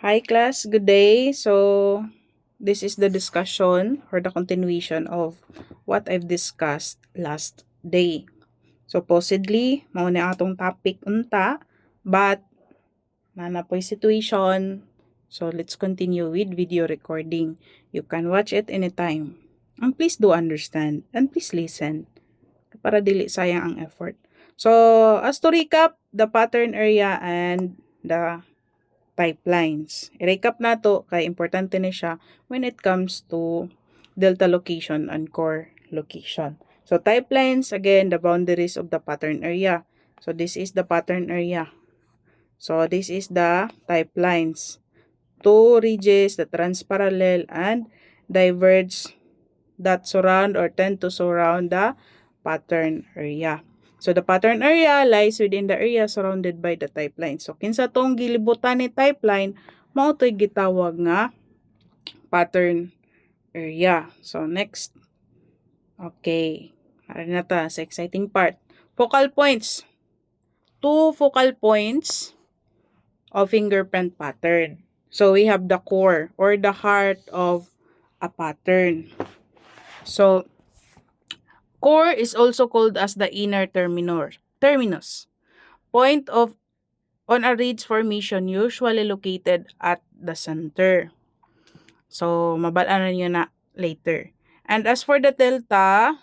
Hi class, good day. So, this is the discussion or the continuation of what I've discussed last day. Supposedly, mao na atong topic unta, but nanapoy situation. So, let's continue with video recording. You can watch it anytime. And please do understand and please listen para dili sayang ang effort. So, as to recap, the pattern area and the pipelines. I-recap nato kay importante ni siya when it comes to delta location and core location. So pipelines, again, the boundaries of the pattern area. So this is the pattern area. So this is the pipelines. Two ridges that runs parallel and diverge that surround or tend to surround the pattern area. So the pattern area lies within the area surrounded by the pipeline. So kinsa tong gilibutan ni pipeline, mao toy gitawag nga pattern area. So next. Okay. Ara na ta sa exciting part. Focal points. Two focal points of fingerprint pattern. So we have the core or the heart of a pattern. So core is also called as the inner terminus. Point of on a ridge formation usually located at the center. So, mabalaan nyo na later. And as for the delta,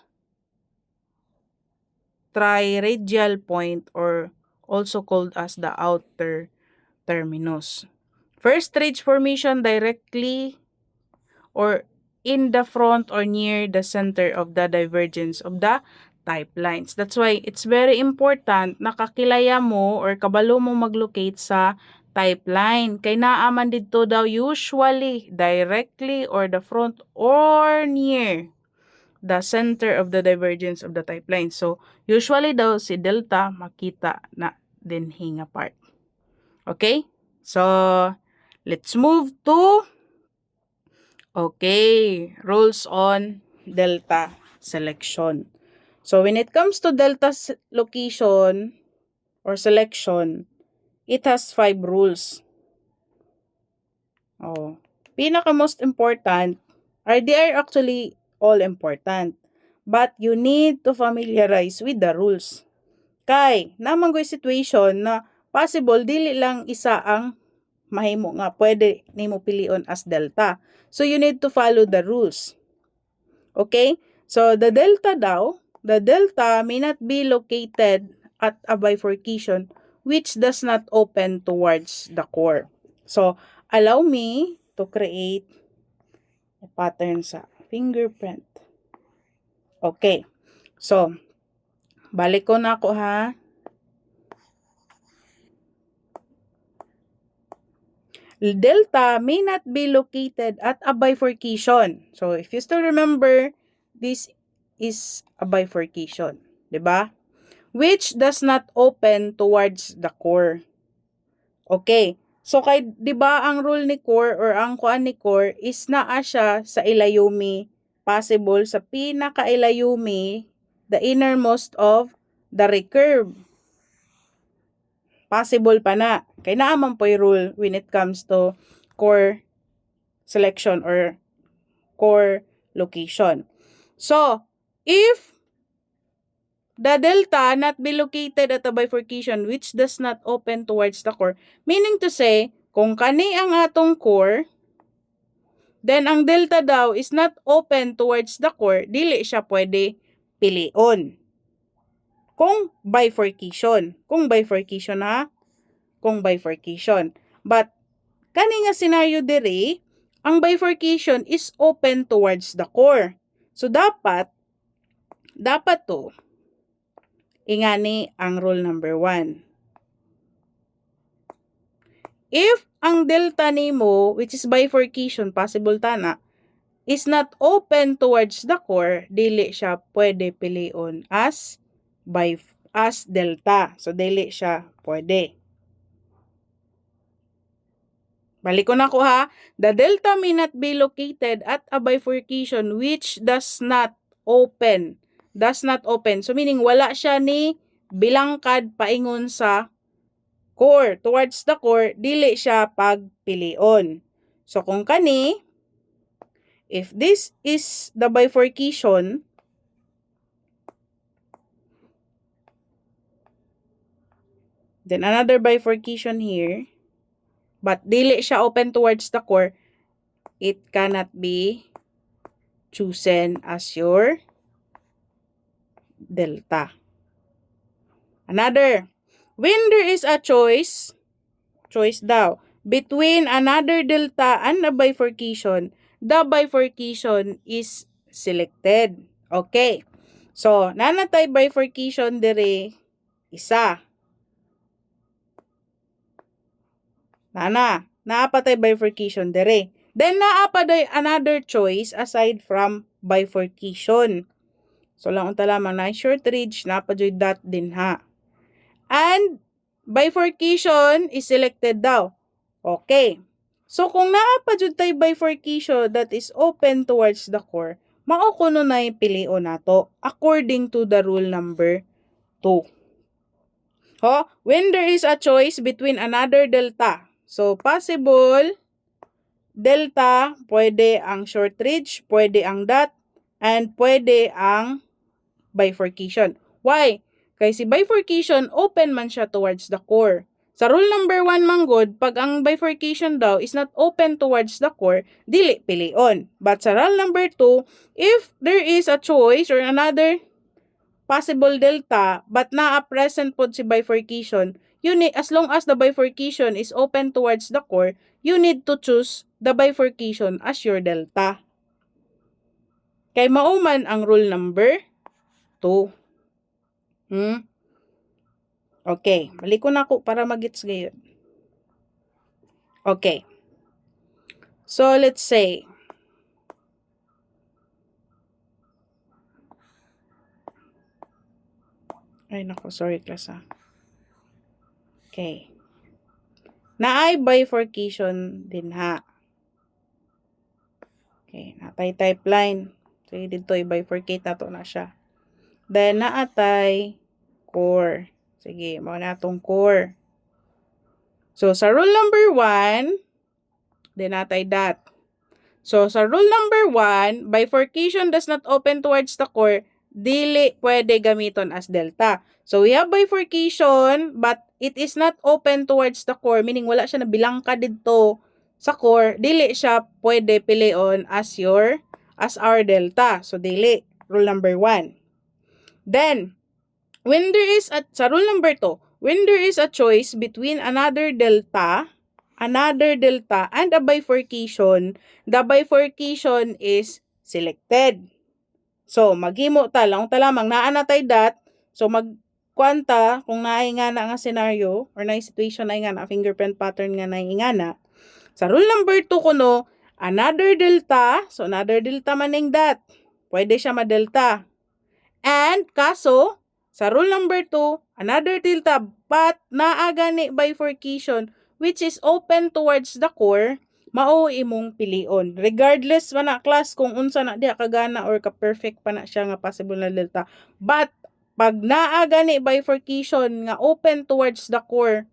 triradial point or also called as the outer terminus. First ridge formation directly or in the front or near the center of the divergence of the pipelines. That's why it's very important na kakilaya mo or kabalo mo maglocate sa pipeline. Kay naaman dito daw usually directly or the front or near the center of the divergence of the pipeline. So, usually daw si delta makita na din hinga part. Okay? So, let's move to rules on delta selection. So when it comes to delta location or selection, it has 5 rules. Pinaka most important they are actually all important. But you need to familiarize with the rules. Kay, namang goy situation na possible dili lang isa ang mahimo nga pwede nimo pilion as delta. So you need to follow the rules. Okay? So the delta may not be located at a bifurcation which does not open towards the core. So allow me to create a pattern sa fingerprint. Okay. So balik ko na ako ha. Delta may not be located at a bifurcation. So, if you still remember, this is a bifurcation. Diba? Which does not open towards the core. Okay. So, kay, diba ang rule ni core or ang kuan ni core is naa siya sa ilayumi. Possible sa pinaka-ilayumi, the innermost of the recurve. Possible pa na. Kay naaman po yung rule when it comes to core selection or core location. So, if the delta not be located at a bifurcation which does not open towards the core, meaning to say, kung kani ang atong core, then ang delta daw is not open towards the core, dili siya pwede pilion. Kung bifurcation ha, kung bifurcation. But, kani nga scenario diri, ang bifurcation is open towards the core. So, dapat to, ingani ang rule number 1. If ang delta nimo, which is bifurcation, possible tana, is not open towards the core, dili siya pwede pilion as delta. So, dili siya pwede. Balik ko na ko ha. The delta may not be located at a bifurcation which does not open. So meaning wala siya ni bilangkad paingon sa core. Towards the core, dili siya pagpilion. So, kung kani, if this is the bifurcation, then another bifurcation here, but dili siya open towards the core, it cannot be chosen as your delta. Another, when there is a choice daw, between another delta and a bifurcation, the bifurcation is selected. Okay. So, nanatay bifurcation dire isa. Naapatay bifurcation dire. Then, naapaday another choice aside from bifurcation. So, lang unta lamang na short ridge, napadoy dot din ha. And, bifurcation is selected daw. Okay. So, kung naapadyod tayo bifurcation that is open towards the core, maukuno na yung pilion nato according to the rule number 2. When there is a choice between another delta, so possible delta, pwede ang short ridge, pwede ang dot, and pwede ang bifurcation. Why? Kasi si bifurcation, open man siya towards the core. Sa rule number 1 manggod, pag ang bifurcation daw is not open towards the core, dili pilion. But sa rule number 2, if there is a choice or another possible delta, but naa-present po si bifurcation, as long as the bifurcation is open towards the core, you need to choose the bifurcation as your delta. Kay mauman ang rule number 2. Okay, balik ko na ako para magits gayon. Okay. So, let's say, ay nako, sorry class ha. Okay. Naay bifurcation din ha. Okay, natay type line. So, dito i-bifurcate nato na siya. Then, naatay core. Sige, mga natong core. So, sa rule number 1, then natay dot. So, sa rule number 1, bifurcation does not open towards the core, dili pwede gamiton as delta. So, we have bifurcation, but it is not open towards the core, meaning wala siya nabilangka dito sa core, dili siya pwede pilion as our delta. So, dili. Rule number 1. Then, when there is sa rule number 2, when there is a choice between another delta, and a bifurcation, the bifurcation is selected. So, maghimo ta lang lamang naanatay dot. So, magkwanta kung naingana nga scenario or na situation na ingana, fingerprint pattern nga naingana. Sa rule number 2 kuno, another delta. So, another delta maning dot. Pwede siya ma-delta. And, kaso, sa rule number 2, another delta, but naagani bifurcation, which is open towards the core, mao imong pilion. Regardless man na class kung unsa na diha kagana or ka-perfect pa na siya nga possible na delta. But, pag naagani bifurcation nga open towards the core,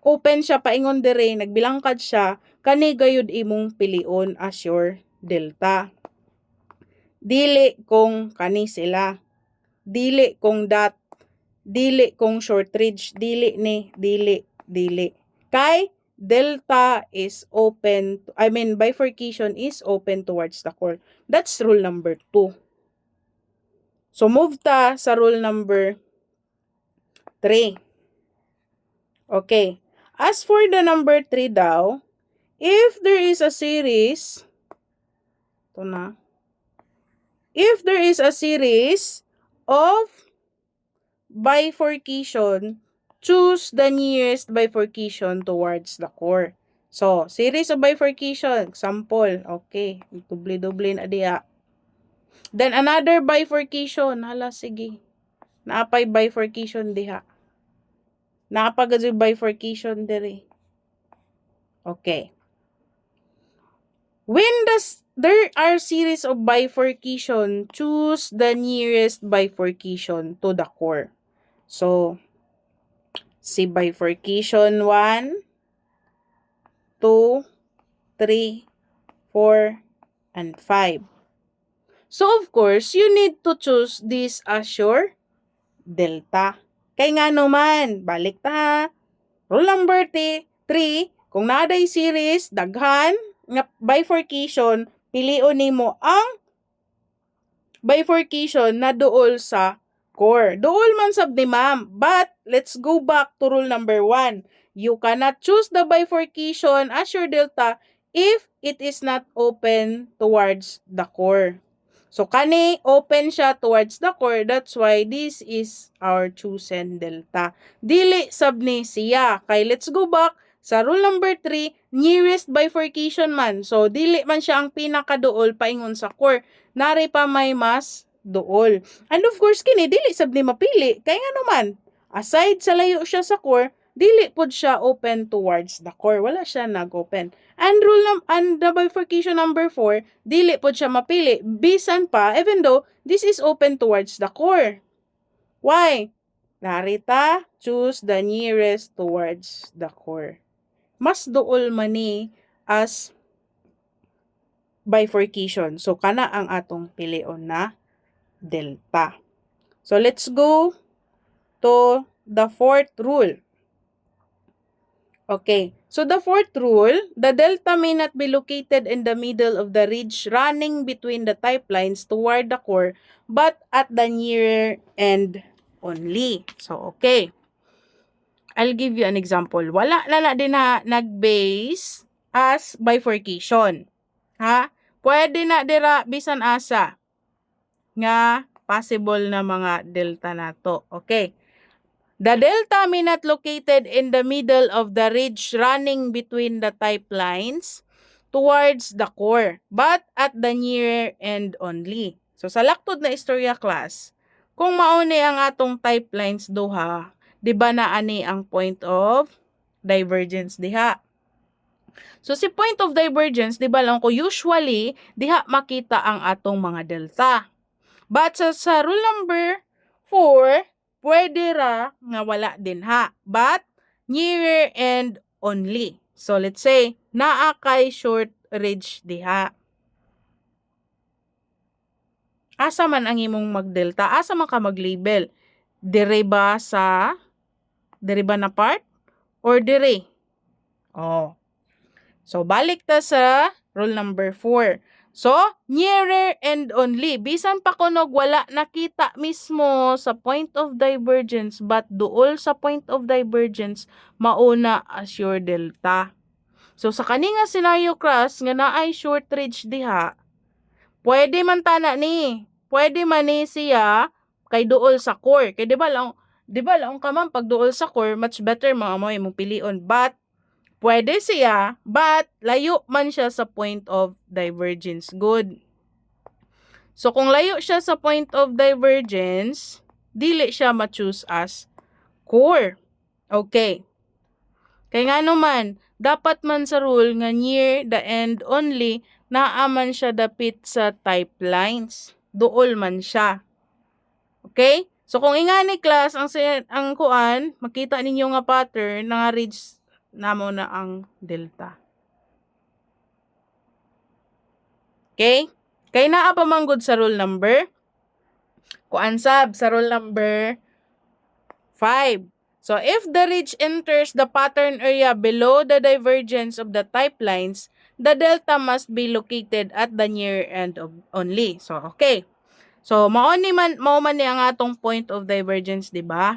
open siya paingon dire, nagbilangkad siya, kani gayud imong pilion as your delta. Dili kung kani sila. Dili kung dot, dili kung short ridge, dili. Kay delta is open, bifurcation is open towards the core. That's rule number 2. So, move ta sa rule number 3. Okay. As for the number 3 daw, if there is a series, if there is a series of bifurcation, choose the nearest bifurcation towards the core. So, series of bifurcation, example, okay, dubli-dubli na diha. Then, another bifurcation, sige, naapay bifurcation diha. Naapagad bifurcation diri. Okay. When there are series of bifurcation, choose the nearest bifurcation to the core. So, Si bifurcation 1, 2, 3, 4, and 5. So, of course, you need to choose this as your delta. Kay nga naman, balik ta ha. Rule number 3, kung naday series, daghan, nga bifurcation, piliun nimo ang bifurcation na duol sa core. Duol man sab ni ma'am. But, let's go back to rule number 1. You cannot choose the bifurcation as your delta if it is not open towards the core. So, kani open siya towards the core. That's why this is our chosen delta. Dili sab ni siya. Kay let's go back sa rule number 3, nearest bifurcation man. So, dili man siya ang pinakaduol paingon sa core. Nari pa may mas duol. And of course, kini dili sab ni mapili. Kaya nga naman, aside sa layo siya sa core, dili pod siya open towards the core. Wala siya nag-open. And the bifurcation number 4, dili pod siya mapili. Bisan pa, even though this is open towards the core. Why? Narita, choose the nearest towards the core. Mas duol man ni as bifurcation. So, kana ang atong pilion na delta. So, let's go to the fourth rule. Okay. So, the fourth rule, the delta may not be located in the middle of the ridge running between the type lines toward the core, but at the nearer end only. So, okay. I'll give you an example. Wala na din na nag-base as bifurcation. Ha? Pwede na dira bisan asa nga possible na mga delta nato. Okay. The delta may not located in the middle of the ridge running between the type lines towards the core, but at the nearer end only. So, sa laktod na istorya class, kung mauni ang atong type lines duha, di ba na ani ang point of divergence diha? So, si point of divergence, di ba lang ko, usually, diha makita ang atong mga delta. But sa rule number 4, pwede ra nga wala din ha. But, nearer end only. So, let's say, naa kay short ridge diha. Asa man ang imong magdelta? Asa man ka maglabel? Dire ba na part? Or dire? Oh. So, balik ta sa rule number 4. So, nearer end only. Bisan pa kunog wala nakita mismo sa point of divergence but duol sa point of divergence, mauna as your delta. So, sa kaninga scenario class nga naay short ridge diha, pwede man tana ni. Pwede man ni siya kay duol sa core. Kay di ba lang ka man pag duol sa core, much better mga mo imong pilion. But, pwede siya, but layo man siya sa point of divergence. Good. So, kung layo siya sa point of divergence, dili siya ma-choose as core. Okay. Kaya nga naman, dapat man sa rule nga near the end only, naaman siya dapit sa type lines. Duol man siya. Okay? So, kung ingani class, ang kuan, makita ninyo nga pattern na nga ridge namo na ang delta. Okay? Kay naa pa manggod sa rule number kuan sab sa rule number 5. So if the ridge enters the pattern area below the divergence of the type lines, the delta must be located at the near end only. So okay. So mao man ni ang atong point of divergence, di ba?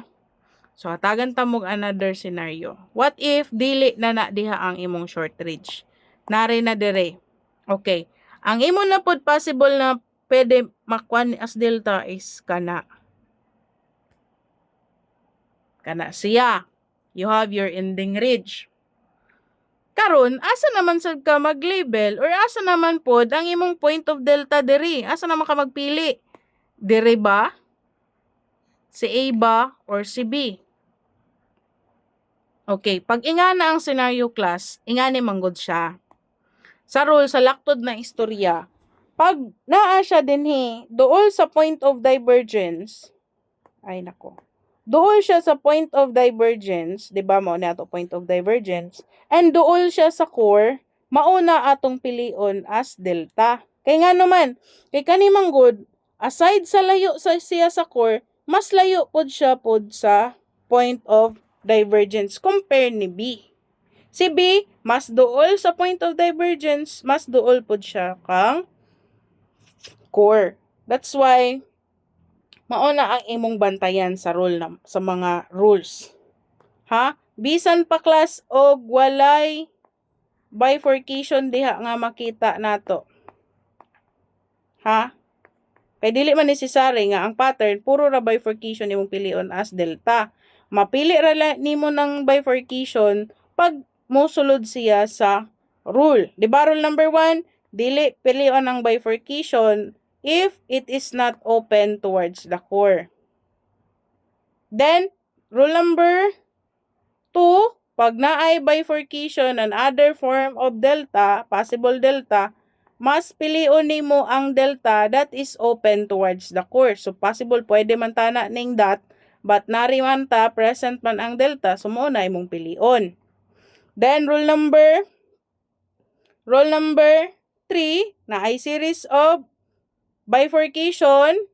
So, hatagan ta mo another scenario. What if dili na diha ang imong short ridge? Nari na dire. Okay. Ang imo na pod possible na pwede makuan as delta is kana siya. You have your ending ridge. Karon, asa naman sad ka mag-label or asa naman pod ang imong point of delta diri? Asa naman ka magpili? Dire ba? Si A ba or si B? Okay, pag ingana ang scenario class, ingani manggod siya. Sa rule, sa laktod na istorya, pag naa siya dinhi, dool sa point of divergence, ay nako, Duol siya sa point of divergence, di ba? Mao na ato point of divergence. And duol siya sa core, mauna atong pilion as delta. Kay nga naman, kay kani manggod, aside sa layo sa siya sa core, mas layo pod siya pod sa point of divergence compare ni B. Si B, mas duol sa point of divergence, mas duol pod siya kang core. That's why mauna ang imong bantayan sa sa mga rules. Ha? Bisan pa class og walay bifurcation diha nga makita nato. Ha? Kay dili man necessary nga ang pattern puro ra bifurcation imong pilion as delta. Mapili ra nimo ng bifurcation pag mosulod siya sa rule. Di ba rule number 1, dili pilion ang bifurcation if it is not open towards the core. Then, rule number 2, pag naay bifurcation and other form of delta, possible delta, mas pilion nimo ang delta that is open towards the core. So, possible, pwede man tana ning dot, but nari man ta, present man ang delta, so mo na imong pilion. Then, rule number 3, naay series of bifurcation,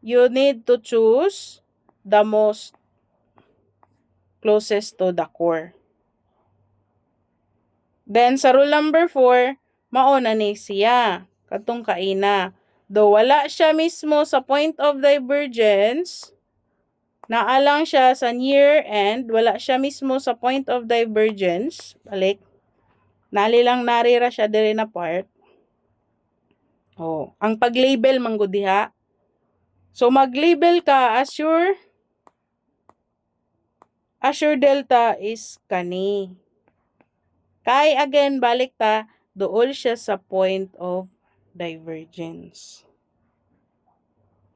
you need to choose the most closest to the core. Then, sa rule number 4, mauna ni siya. Katong kaina. Though wala siya mismo sa point of divergence, naalang siya sa near end, wala siya mismo sa point of divergence, balik, nalilang narira siya diri na part. Ang pag-label manggod diha. So, mag-label ka as your delta is kani. Kay again, balik ta, dool siya sa point of divergence.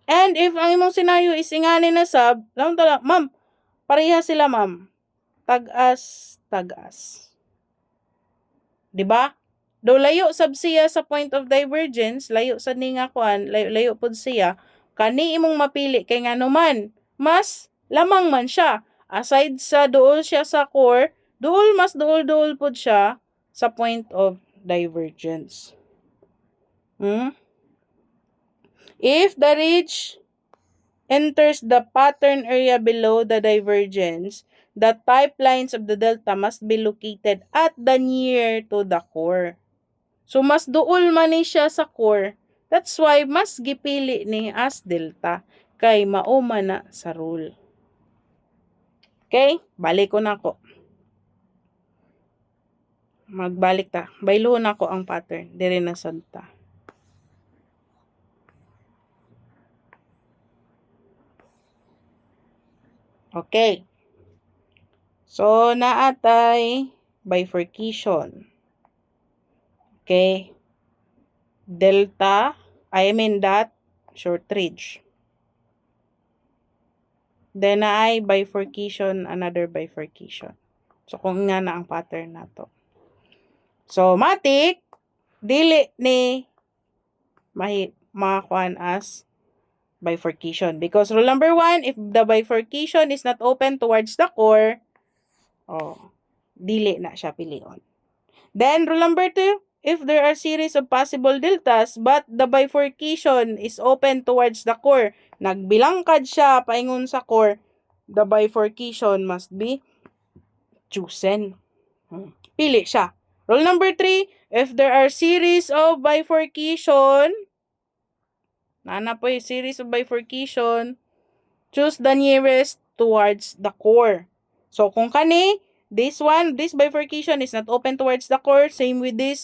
And if ang imong scenario is ingani na sub, ma'am, pareha sila ma'am. Tag-as. Diba? Do layo sab siya sa point of divergence, layo sa ni nga kuan, layo pod siya, kani imong mapili kay nga naman, mas lamang man siya. Aside sa duol siya sa core, mas duol pod siya sa point of divergence. If the ridge enters the pattern area below the divergence, the type lines of the delta must be located at the near to the core. So, mas duol man ni siya sa core. That's why, mas gipili ni as delta. Kay mauma na sa rule. Okay? Balik ko na ko. Magbalik ta. Baylo na ko ang pattern. Dire na santa. Okay. So, naatay bifurcation. Okay. Delta, dot, short ridge. Then, naay bifurcation, another bifurcation. So, kung nga na ang pattern na to. So, matik, dili ni makakuan as bifurcation. Because rule number 1, if the bifurcation is not open towards the core, dili na siya pilion. Then, rule number 2, if there are series of possible deltas, but the bifurcation is open towards the core, nagbilangkad siya paingon sa core, the bifurcation must be chosen. Pili siya. Rule number 3, if there are series of bifurcation, series of bifurcation, choose the nearest towards the core. So, kung kani, this bifurcation is not open towards the core, same with this.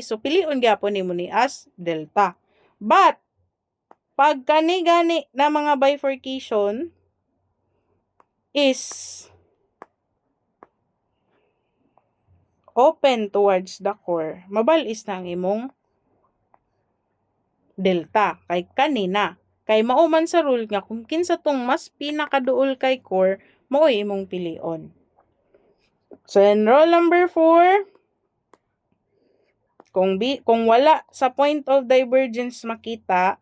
So, piliun gyapon nimo ni as delta. But, pag kani-gani na mga bifurcation is open towards the core, mabalis na ang imong delta. Kay kanina. Kay mauman sa rule nga, kung kinsa tong mas pinakaduol kay core, mao'y imong pilion. So, in rule number 4, kung wala sa point of divergence makita,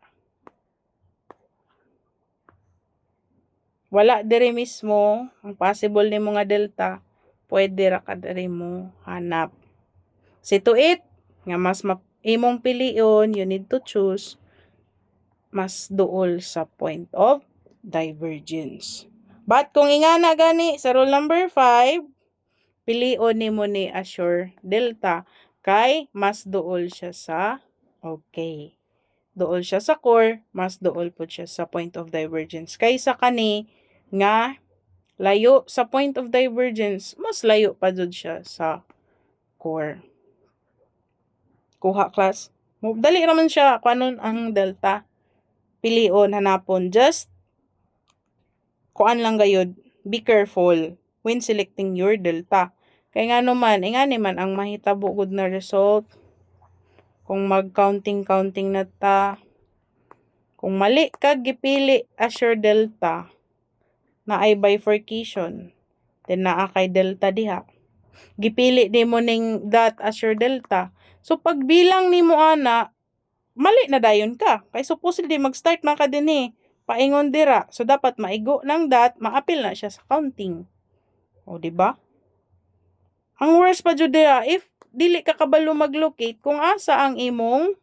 wala diri mismo ang possible nimo nga delta, pwede ra ka diri mo hanap. See to it nga mas imong pilion, you need to choose mas duol sa point of divergence. But kung ingana gani sa rule number 5, pilion nimo ni assure delta kay mas duol siya sa okay. Duol siya sa core, mas duol po siya sa point of divergence. Kaysa kani nga layo sa point of divergence, mas layo pa jud siya sa core. Kuha class. Dali raman siya kuanon ang delta. Pilion, hanapon. Just kuan lang gayud. Be careful when selecting your delta. Kay nga naman, ingani man ang mahitabo gud na result. Kung mag-counting na ta, kung mali kag gipili assure delta, na ay bifurcation, then naa kay delta diha. Gipili nimo ning dot assure delta. So pagbilang nimo ana, mali na dayon ka. Kay supposedly mag-start na ka dinhi, paingon dira. So dapat maigo ng dot, maapil na siya sa counting. O di ba? Ang worst pa jud dira if dili ka kabalo mag-locate kung asa ang imong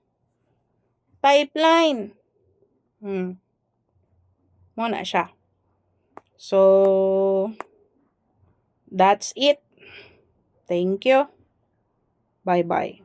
pipeline. Mo na siya. So that's it. Thank you. Bye-bye.